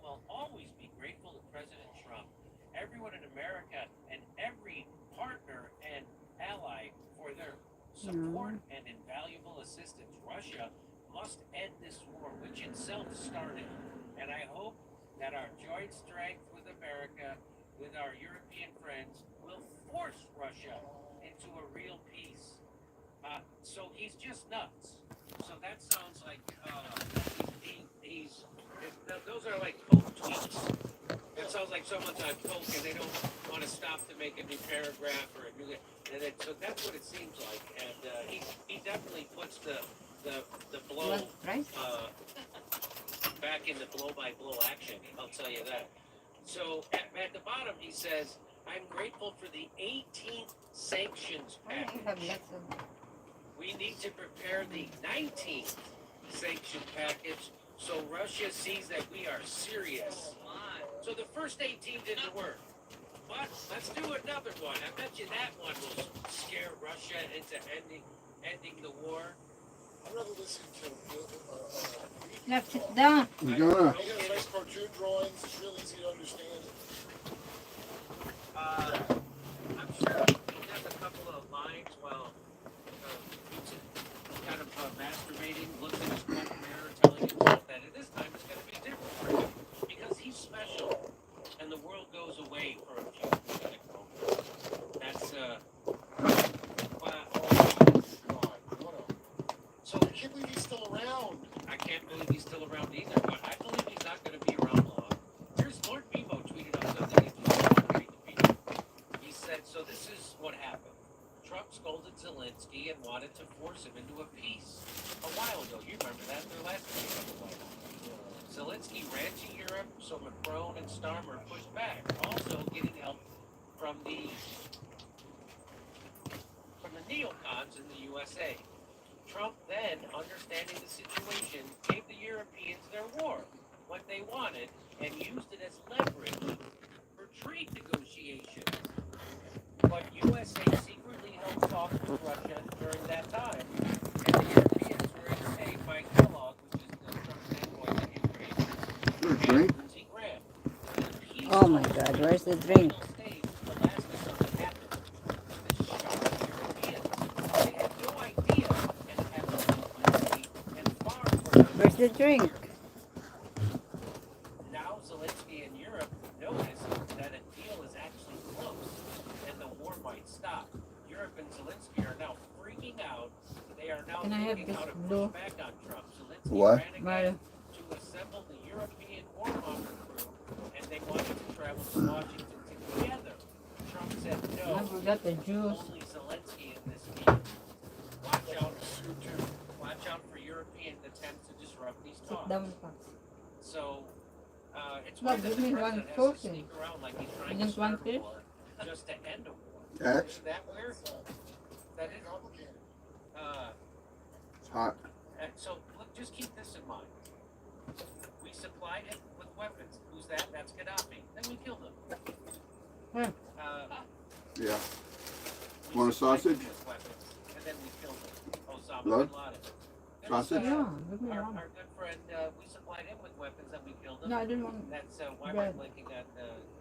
will always be grateful to President Trump, everyone in America, and every partner and ally for their support and invaluable assistance. Russia must end this war, which itself started. And I hope that our joint strength with America, with our European friends, will force Russia into a real peace. So he's just nuts. So that sounds like he's. Those are like Pope tweets. It sounds like someone's on coke and they don't want to stop to make a new paragraph or a new. And then, so that's what it seems like. And he definitely puts the blow back into blow by blow action. I'll tell you that. So at the bottom he says, "I'm grateful for the 18th sanctions package. We need to prepare the 19th sanction package so Russia sees that we are serious." So the first 18 didn't work. But let's do another one. I bet you that one will scare Russia into ending the war. I'd rather listen to Let's sit down. nice cartoon drawings. It's real easy to understand. I'm sure he has a couple of lines while he's kind of masturbating, looks in his coat mirror, telling himself that this time it's going to be different for him because he's special and the world goes away for a few dramatic moments. That's So I can't believe he's still around. I can't believe he's still around either, but I believe he's not going to be around long. Here's Lord Bebo tweeted out something interesting. He said, so this is what happened. Trump scolded Zelensky and wanted to force him into a peace a while ago. You remember that? Their last meeting of the White House. Zelensky ran to Europe, so Macron and Starmer pushed back, also getting help from the neocons in the USA. Trump then, understanding the situation, gave the Europeans their war, what they wanted, and used it as leverage for trade negotiations. But USA secretly held talks with Russia during that time, and the Europeans were entertained by Kellogg, which is the Trump standpoint that he created, and Lindsey Graham. Oh my God, where's the drink? Where's the drink? Now Zelensky and Europe notice that a deal is actually close and the war might stop. Europe and Zelensky are now freaking out. They are now thinking how to push back on Trump. Zelensky ran again to assemble the European warmonger crew, and they wanted to travel to Washington together. Trump said no. Only Zelensky in this meeting. Watch out for European attempts to disrupt these talks. So, it's why the president has to sneak around like he's trying to start a war just to end a war. Is that weird? That is complicated. It's hot. So, look, just keep this in mind. We supplied him with weapons. Who's that? That's Gaddafi. Then we killed him. Yeah. Want a sausage? And then we killed him. Osama Blood? bin Laden. Sausage? Our good friend, we supplied him with weapons and we killed him. No, I didn't want. That's why we're blinking at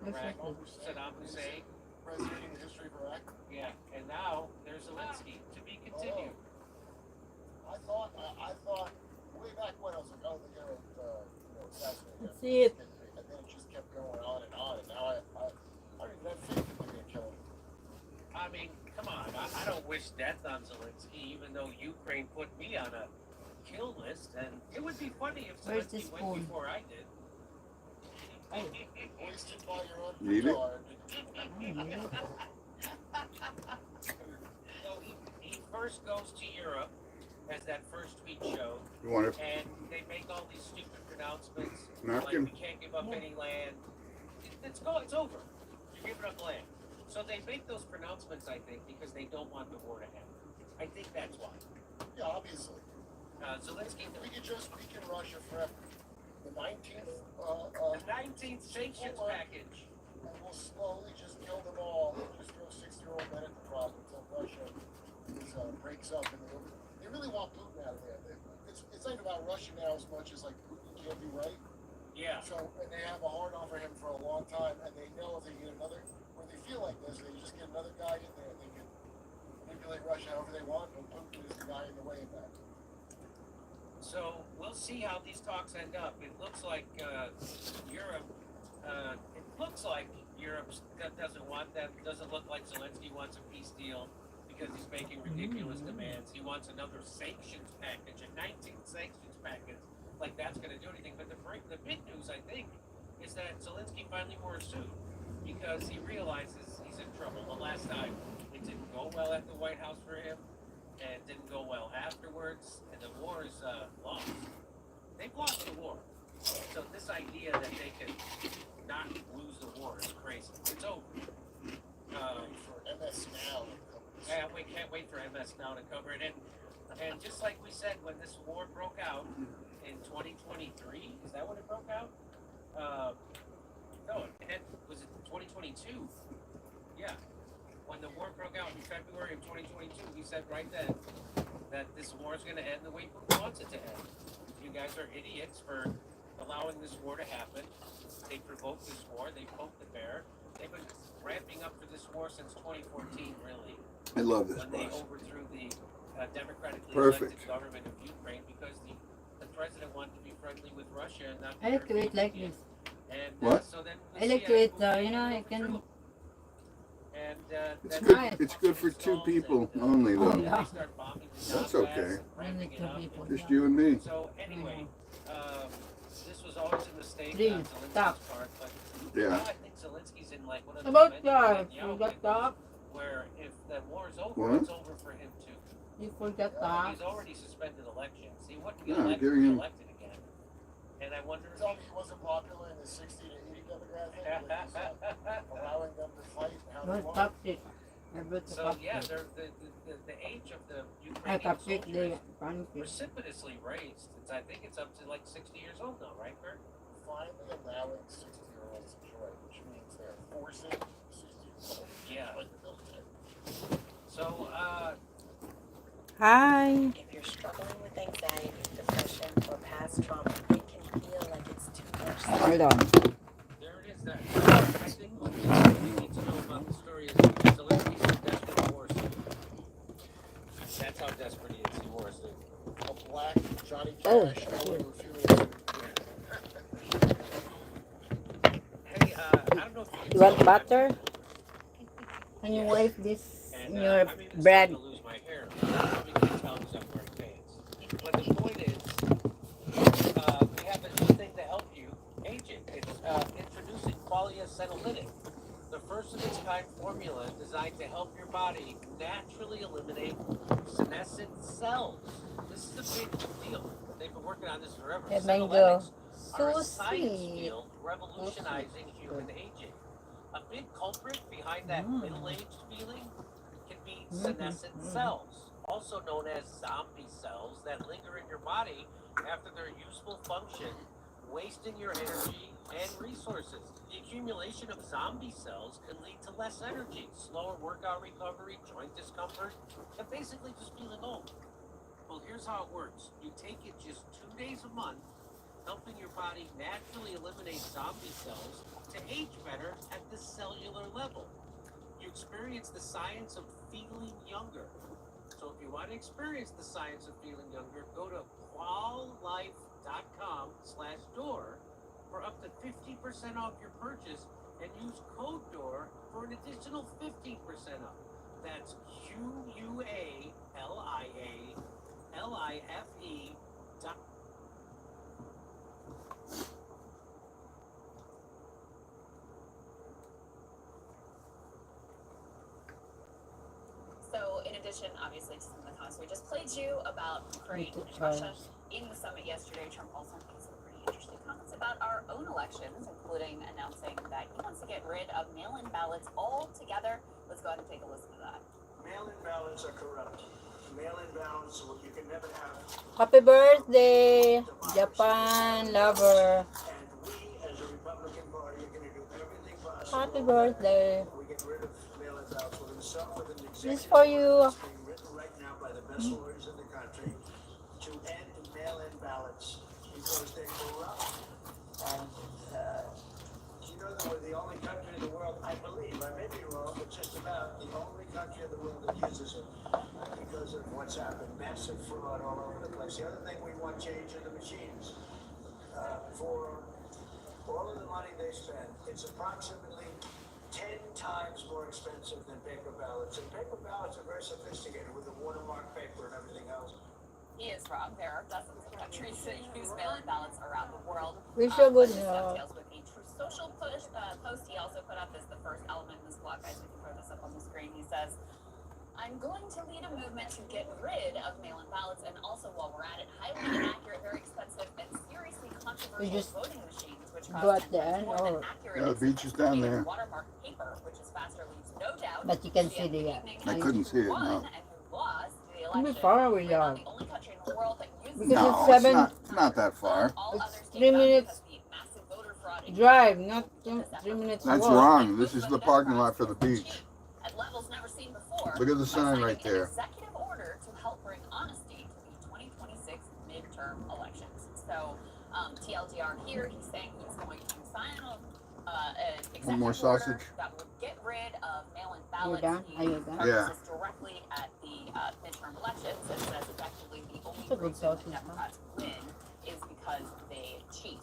Iraq, Saddam Hussein. President in the history of Iraq. Yeah, and now there's Zelensky. To be continued. I thought way back when I was like, oh, they're gonna assassinate him. See it. And then it just kept going on, and now I don't even have faith that they're gonna kill him. I mean, come on. I don't wish death on Zelensky, even though Ukraine put me on a kill list, and it would be funny if Zelensky went before I did. Wasted by your own Need it? So he first goes to Europe, as that first tweet showed, You want it? and they make all these stupid pronouncements, Napkin? like we can't give up any land. It's over. You're giving up land. So they make those pronouncements, I think, because they don't want the war to end. I think that's why. Yeah, obviously. Zelensky, We could just weaken Russia forever. The 19th, the 19th sanctions package. and we'll slowly just kill them all. Just throw 60-year-old men at the problem until Russia breaks up. And they really want Putin out of there. It's not about Russia now as much as like Putin can't be right. Yeah. So, and they have of time, and they know if they get another, when they feel like this, they just get another guy in there, they can manipulate Russia however they want, and Putin is the guy in the way of that. So we'll see how these talks end up. It looks like Europe. It looks like Europe doesn't want them. It doesn't look like Zelensky wants a peace deal because he's making ridiculous demands. He wants another sanctions package, a 19 sanctions package. Like that's going to do anything. But the big news, I think, is that Zelensky finally wore a suit because he realizes he's in trouble. The last time it didn't go well at the White House for him, and didn't go well afterwards, and the war is lost. They've lost the war. So this idea that they can not lose the war is crazy. It's over. For MS Now. Yeah, we can't wait for MS Now to cover it. And just like we said when this war broke out in 2023, is that when it broke out? No, it was it 2022? Yeah. When the war broke out in February of 2022, we said right then that this war is going to end the way Putin wants it to end. You guys are idiots for allowing this war to happen. They provoked this war. They poked the bear. They've been ramping up for this war since 2014, really. I love this When they bus. overthrew the democratically Perfect. elected government of Ukraine because the president wanted to be friendly with Russia and not I like to eat like this. And What? so then I like to eat, you know, I can. And It's that's good. Right. It's good for two people only, Oh, though. yeah. They start bombing the That's Donbass okay. and ramping Only it two up. people. Just you and me. So anyway, this was always a mistake Three. on Zelensky's Stop. part, but Yeah. now I think Zelensky's in like one of About those that, Netanyahu you got things that? where if the war is over, What? it's over for him too. You forget that. He's already suspended elections. He wouldn't Yeah, get hear him. elected again. And I wonder if Tell me he wasn't popular in the 60 to 80 demographic, like he's allowing them to fight and how they Don't want. stop it. I brought the so. Yeah, popcorn. the age of the I Ukrainian kept it soldiers there. Pancake. precipitously raised. I think it's up to like 60 years old now, right, Kurt? Finally allowing 60-year-olds to join, which means they're forcing 60-year-olds to Yeah. join the military. So, Hi. If you're struggling with anxiety, depression, or past trauma, it can feel like it's too much. Hold on. there it is. That I think what we need to know about the story is Zelensky's in desperate war suit. That's how desperate he is. He wore a suit. A black Johnny Oh. Cash, Elwood Fuel. Hey, I don't know if You can want see butter? Can you wipe this And, in your I'm even bread? starting to lose my hair. You probably can't tell because I'm wearing pants. But the point is, we have a new thing to help you age it. It's introducing polyacetylenic, the first of its kind formula designed to help your body naturally eliminate senescent cells. This is a big deal. They've been working on this forever. Hey, mango. Senolytics are So a science sweet. field revolutionizing human aging. A big culprit behind that middle-aged feeling can be senescent cells, also known as zombie cells that linger in your body after their useful function, wasting your energy and resources. The accumulation of zombie cells can lead to less energy, slower workout recovery, joint discomfort, and basically just feeling old. Well, here's how it works. You take it just 2 days a month, helping your body naturally eliminate zombie cells to age better at the cellular level. You experience the science of feeling younger. So if you want to experience the science of feeling younger, go to quallife.com/door for up to 50% off your purchase and use code DOOR for an additional 15% off. That's QUALIALIFE. So, in addition, obviously, to some of the comments we just played you about Ukraine Little and Russia, Charles. in the summit yesterday, Trump also made some pretty interesting comments about our own elections, including announcing that he wants to get rid of mail-in ballots altogether. Let's go ahead and take a listen to that. Mail-in ballots are corrupt. Mail-in ballots, you can never have. Happy birthday, Japan lover. And we, as a Republican Party, are going to do everything possible. Happy birthday. We get rid of mail-in ballots. We're going to start with an This executive for order you. that's being written right now by the best lawyers in the country to end mail-in ballots because they're corrupt. And you know that we're the uses it because of what's happened. Massive fraud all over the place. The other thing we want change are the machines. For all of the money they spend, it's approximately 10 times more expensive than paper ballots. And paper ballots are very sophisticated with the watermark paper and everything else. He is wrong. There are dozens of countries that use mail-in ballots around the world. We should go But this to dovetails with the True Social post he also put up as the first element in this blog. Guys, we can throw this up on the screen. He says, I'm going to lead a movement to get rid of mail-in ballots and also, while we're at it, highly inaccurate, very expensive, and seriously controversial just voting machines, which go cost at 10 the times end, more than or- accurate Yeah, the beach is down there. watermark paper, which is faster, leaves no doubt. But you can The see the, evening I as couldn't to see it, who won no. and who lost the How election. far are we We're are? not the only country in the world that uses Because No, it's seven- it's not that far. all It's others take 3 it up minutes because the massive voter fraud in drive, Europe not will give this 3 effort minutes That's walk. wrong. This is the parking lot for the Democrats beach. at levels never seen before. Look at the by sign signing right there. An executive order to help bring honesty to the 2026 midterm elections. So, TLDR here, he's saying he's going to sign an executive One more order sausage? that will get rid of mail-in Are you ballots. done? He Are you done? Yeah. targets this directly at the midterm elections and says effectively the only That's a good reason sausage, that huh? Democrats win is because they cheat.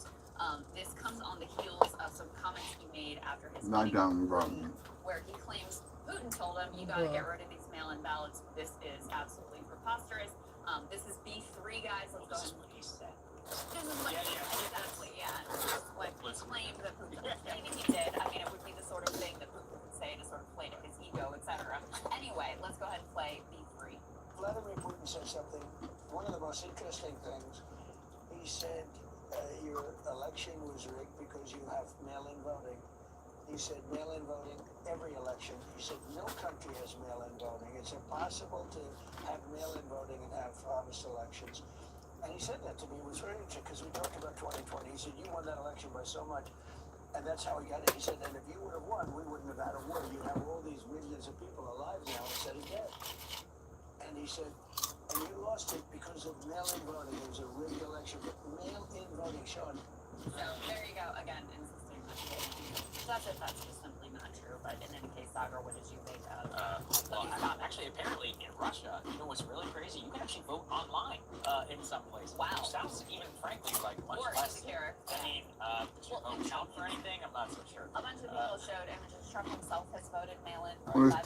This comes on the heels of some comments he made after his Lie meeting down, with bro. Putin, where he claims Putin told him, you gotta get rid of these mail-in ballots. This is absolutely preposterous. This is B3, guys. Let's go ahead. What he said. This is what exactly, yeah. This is what claimed that Putin claimed he did. I mean, it would be the sort of thing that Putin would say to sort of play to his ego, etc. Anyway, let's go ahead and play B3. Vladimir Putin said something, one of the most interesting things. He said your election was rigged because you have mail-in voting. He said mail-in voting every election. He said no country has mail-in voting. It's impossible to have mail-in voting and have honest elections. And he said that to me. It was very interesting because we talked about 2020. He said you won that election by so much. And that's how he got it. He said, and if you would have won, we wouldn't have had a war. You'd have all these millions of people alive now instead of dead. And he said, and you lost it because of mail-in voting. It was a rigged election. But mail-in voting, Sean. So there you go, again, insisting that that's just simply not true. But in any case, Sagar, what did you think of Well, these comments? actually, apparently in Russia, you know what's really crazy? You can actually vote online in some places. Wow. Which sounds even, frankly, like much More less. insecure. I mean, does your vote count for anything? I'm not so sure. A bunch of people showed images. Trump himself has voted mail-in. Well, it's